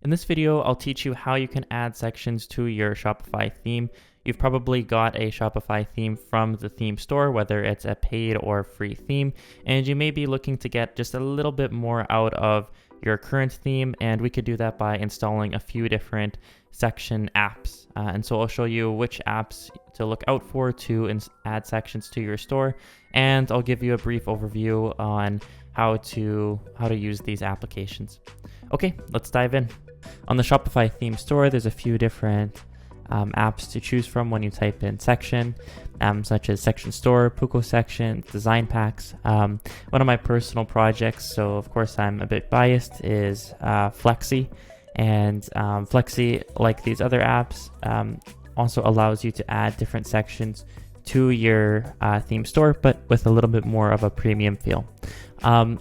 In this video, I'll teach you how you can add sections to your Shopify theme. You've probably got a Shopify theme from the theme store, whether it's a paid or free theme, and you may be looking to get just a little bit more out of your current theme, and we could do that by installing a few different section apps. And so I'll show you which apps to look out for to add sections to your store, and I'll give you a brief overview on how to use these applications. Okay, let's dive in. On the Shopify theme store, there's a few different apps to choose from when you type in section, such as Section Store, Puko Section, Design Packs. One of my personal projects, so of course I'm a bit biased, is Flexi. And Flexi, like these other apps, also allows you to add different sections to your theme store, but with a little bit more of a premium feel.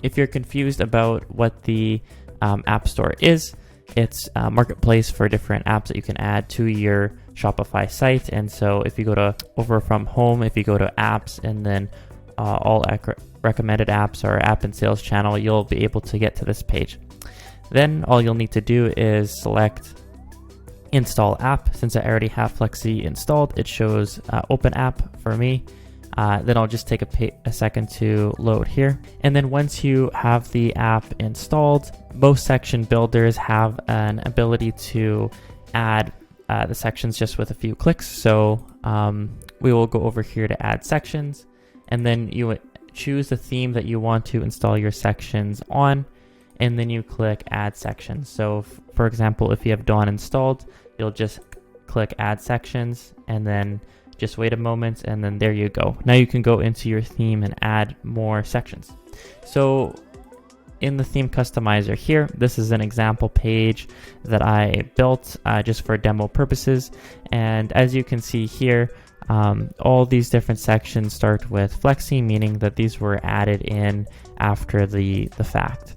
If you're confused about what the App Store is, it's a marketplace for different apps that you can add to your Shopify site. And so if you go over from home, if you go to apps and then all recommended apps or app and sales channel, you'll be able to get to this page. Then all you'll need to do is select install app. Since I already have Flexi installed, it shows open app for me. Then I'll just take a second to load here. And then once you have the app installed, most section builders have an ability to add the sections just with a few clicks. So we will go over here to add sections, and then you choose the theme that you want to install your sections on, and then you click add sections. So for example, if you have Dawn installed, you'll just click add sections and then just wait a moment, and then there you go. Now you can go into your theme and add more sections. So in the theme customizer here, this is an example page that I built just for demo purposes. And as you can see here, all these different sections start with Flexi, meaning that these were added in after the fact,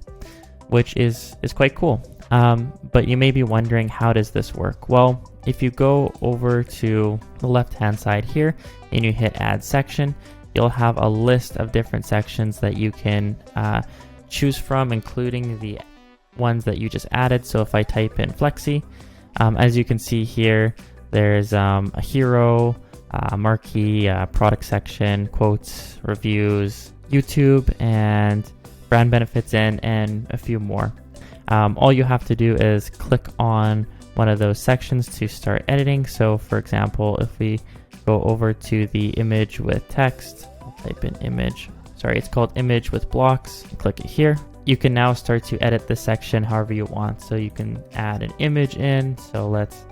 which is quite cool. But you may be wondering, how does this work? Well, if you go over to the left-hand side here and you hit add section, you'll have a list of different sections that you can choose from, including the ones that you just added. So if I type in Flexi, as you can see here, there's a hero, marquee, product section, quotes, reviews, YouTube, and brand benefits, and a few more. All you have to do is click on one of those sections to start editing. So for example, if we go over to the image with text, I'll type in image. Sorry, it's called image with blocks. Click it here. You can now start to edit the section however you want. So you can add an image in. So let's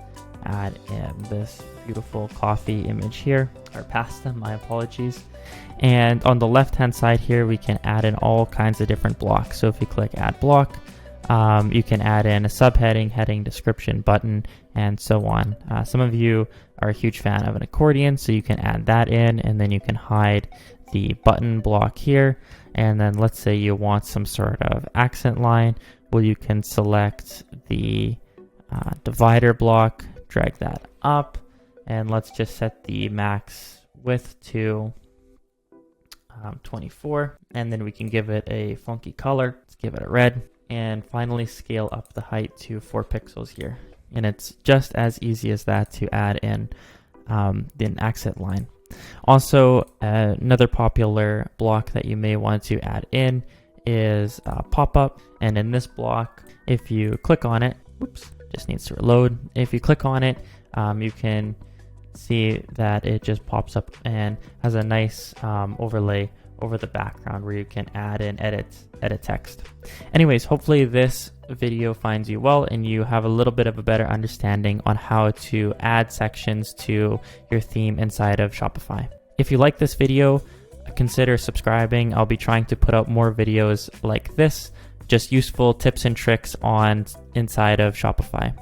add in this beautiful coffee image here, or pasta, my apologies. And on the left-hand side here, we can add in all kinds of different blocks. So if you click add block, you can add in a subheading, heading, description, button, and so on. Some of you are a huge fan of an accordion, so you can add that in, and then you can hide the button block here. And then let's say you want some sort of accent line. Well, you can select the divider block, drag that up, and let's just set the max width to 24, and then we can give it a funky color. Let's give it a red. And finally scale up the height to 4 pixels here. And it's just as easy as that to add in an accent line. Also, another popular block that you may want to add in is pop-up. And in this block, if you click on it, just needs to reload. If you click on it, you can see that it just pops up and has a nice overlay over the background where you can add and edit text. Anyways, hopefully this video finds you well and you have a little bit of a better understanding on how to add sections to your theme inside of Shopify. If you like this video, consider subscribing. I'll be trying to put out more videos like this, just useful tips and tricks on inside of Shopify.